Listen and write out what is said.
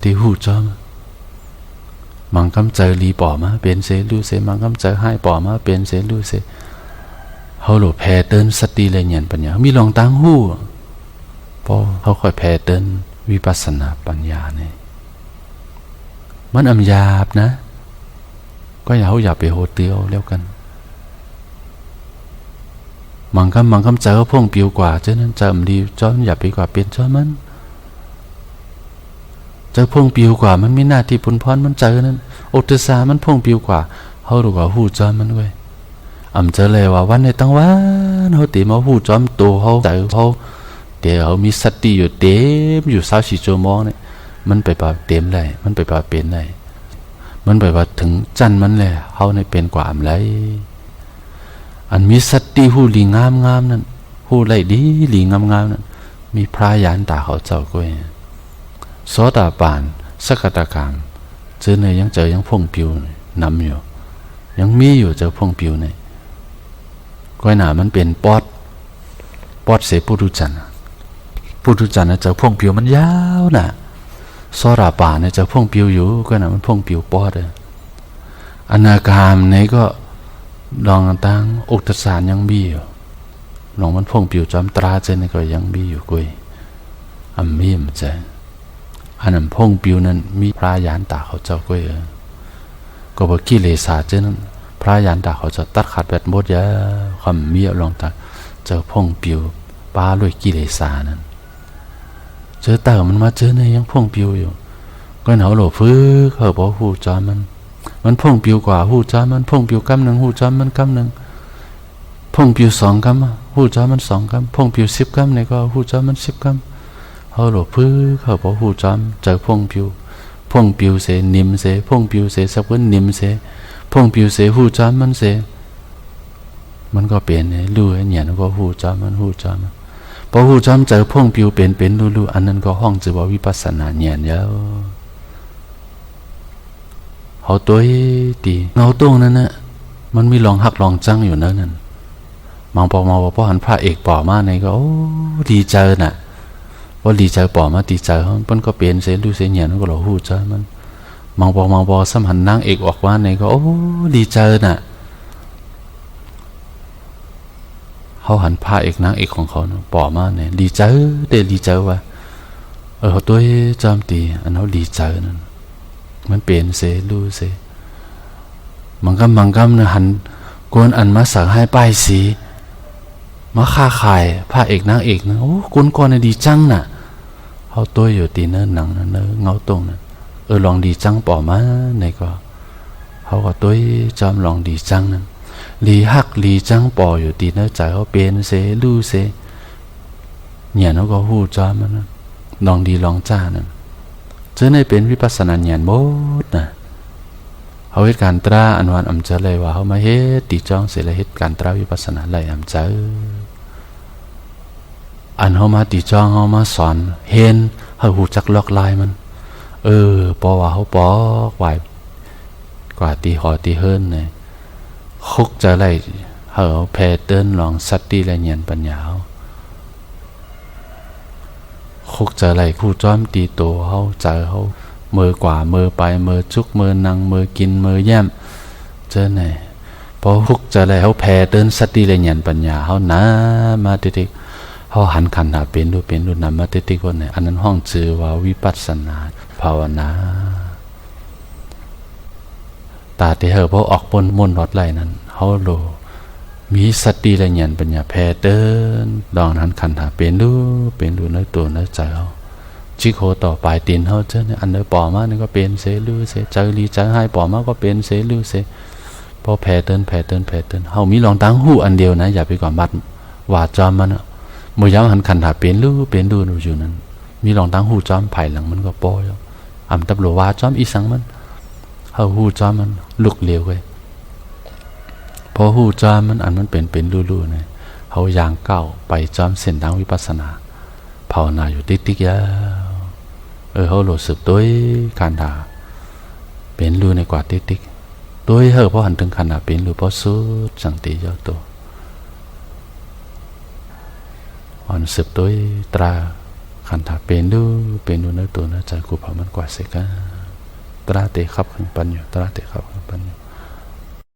ที่หูจอมมังกำเจอลีป่อมาเป็นเสลูเสมังกำเจอให้ป่อมาเป็นเสลูเสเขาหลุดแพเตินสติเลยเงียนปัญญามีลองตั้งหูพอเขาค่อยแพเตินวิปัสสนาปัญญาเนี่ยมันอำยาบนะก็อย่าไปโหดเตียวแล้วกันมังกำเจอพ่วงปิวกว่าเจ้านั้นเจอมดีจอมอย่าไปกว่าเป็นจอมันเจอพ่วงปิวกว่ามันไม่น่าที่ปุนพรมันเจอนั้นโอตสามันพ่วงปิวกว่าเขาดูกว่าหูจอมมันเว้ยเจอเลยว่าวันในตั้งวันเขาตีมาหูจอมตัวเขาเจอเขาเดี๋ยวเขามีสติอยู่เต็มอยู่24 ชั่วโมงเนี่ยมันไปป่าเต็มเลยมันไปป่าเป็นเลยมันไปว่าถึงจันมันเลยเขาในเป็นกว่าอะไรอันมีสติหูหลีงามนั่นหูไหลดีหลีงามนั่นมีพระยานตาเขาเจ้าก้อยโสดาปานสกตากามเจอเนี่ยยังพ่งปิวนำอยู่ยังมีอยู่เจอพ่งปิวเนี่ยก้อยหนามันเป็นปอดเสปุถุจันนะเจอพ่งปิวมันยาวน่ะโสดาปานเนี่ยเจอพ่งปิวอยู่ก้อยหนามันพ่งปิวปอดเลยอนาคามเนี่ยก็ลองตั้งอุตสานยังมีอยู่ลองมันพ่งปิวจอมตราเจนก็ยังมีอยู่ก้อยมีมันใจอันนั้นพ่งปิวนั้นมีพระยานตาเขาเจ้าก้อยก็บอกกิเลสาเจนั้นพระยานตาเขาจะตัดขาดแบบหมดยาความมีลองตาเจอพ่งปิวป้าลอยกิเลสานั้นเจอเต่ามันมาเจอเนี่ยยังพ่งปิวอยู่ก็เหนาโหลฟื้เขาบอกหูจอมันพ่งปิวกว่าหูจอมันพ่งปิวกำหนึ่งหูจอมันกำหนึ่งพ่งปิว2 กำหูจอมัน2 กำพ่งปิว10 กำเนี่ยก็หูจอมัน10 กำเขาหลบพื้เขาบอกหูจอมเจอพ่งปิวเสนิมเสพ่งปิวเสสักวันนิมเสพ่งปิวเสหูจอมมันเสมันก็เป็นรู้เนี่ยก็หูจอมมันพอหูจอมเจอพ่งปิวเป็นรู้อันนั้นก็ห้องจือว่าวิปัสสนาเนี่ยเยอะเขาตัวตีเงาตรงนั้นนะมันมีลองหักลองจังอยู่นั่นมองพอหันพระเอกป่อมาในก็โอ้ดีใจน่ะว่าดีใจป่อมาดีใจเขามันก็เปลี่ยนเสียรู้เสียเหียนก็หล่อหูใจมันมองพอสัมหันนางเอกออกว่าในก็โอ้ดีใจน่ะเขาหันพระเอกนางเอกของเขาป่อมาเนี่ยดีใจดีใจว่าเขาตัวจอมตีอันเขาดีใจนั่นมันเปลี่ยนเสียรู้เสียมังกำเนี่ยหันกวนอันมาสั่งให้ป้ายสีมาค้าขายพระเอกนางเอกนะโอ้กุนก่อนเนี่ยดีจังน่ะเขาตัวอยู่ตีเนื้อหนังเนื้อเงาตรงน่ะลองดีจังป่อมาในก็เขาก็ตัวจอมลองดีจังนั่นลีหักลีจังป่ออยู่ตีเนื้อใจเขาเป็นเสรู้เสเนี่ยเขาก็หูจอมมันลองดีลองจ้านั่นเจอในเป็นวิปัสสนาเนี่ยหมดนะเขาเหตุการตราอันวันเจเลยว่าเขามาเฮ็ดตีจ้องเสร็จแล้วเหตุการตราวิปัสสนาอะไรเจอันเขามาตีจ้องเขามาสอนเห็นเขาหูจักลอกลายมันปอว่าเขาปอกไหวกว่าตีหอตีเฮิรนเนี่ยคุกจะไรเขาแพเติ้นลองสัตตีและเงียนปัญญาคุกจะไรคู่จ้อมตีโตเขาใจเขามือกว่ามือไปมือจุกมือนังมือกินมือแย้มเจอไหนพอคุกจะไรเขาแพเติ้นสัตตีและเงียนปัญญาเขานะมาติดเขาหันขันหาเป็นดูนำมาติคนไหนอันนั้นห้องชื่อว่าวิปัสสนาภาวนาตาที่เพราะออกปนมนรถไหลนั้นเขาโลมีสติและญาณปัญญาแพ้เดินลองหันขันหาเป็นดูในตัวในใจเขาจิโคต่อปลายตีนเขาเจ้าเนี่ยอันเดอป่อมานี่ก็เป็นเสลือเสใจรีใจให้ป่อมาก็เป็นเสลือเสพอแพ้เดินเขามีลองตั้งหูอันเดียวนะอย่าไปก่อนบัดว่าจอมมันมือย้ำหันขันหาเป็นดูอยู่นั้นมีลองตั้งหูจอมไผ่หลังมันก็ปอยตำรวจว่าจอมอีสังมันเขาหูจอมมันลุกเลี้ยวไปพอหูจอมมันอันมันเป็นลู่ๆเนี่ยเขายางเก้าไปจอมเส้นทางวิปัสสนาภาวนาอยู่ติ๊กยาวเขาโหลดสึกตัวขันหาเป็นลู่ในกว่าติ๊กตัวเพราะหันถึงขันหาเป็นลู่เพราะสุดสังติเจ้าตัวอ่อนสึกตัวตรา ขันถ้าเป็นดูเนื้อตัวเนื้อใจกูเผามันกว่าเสกะตราเตะขับขังปันอยู่ตราเตะขับขังปัน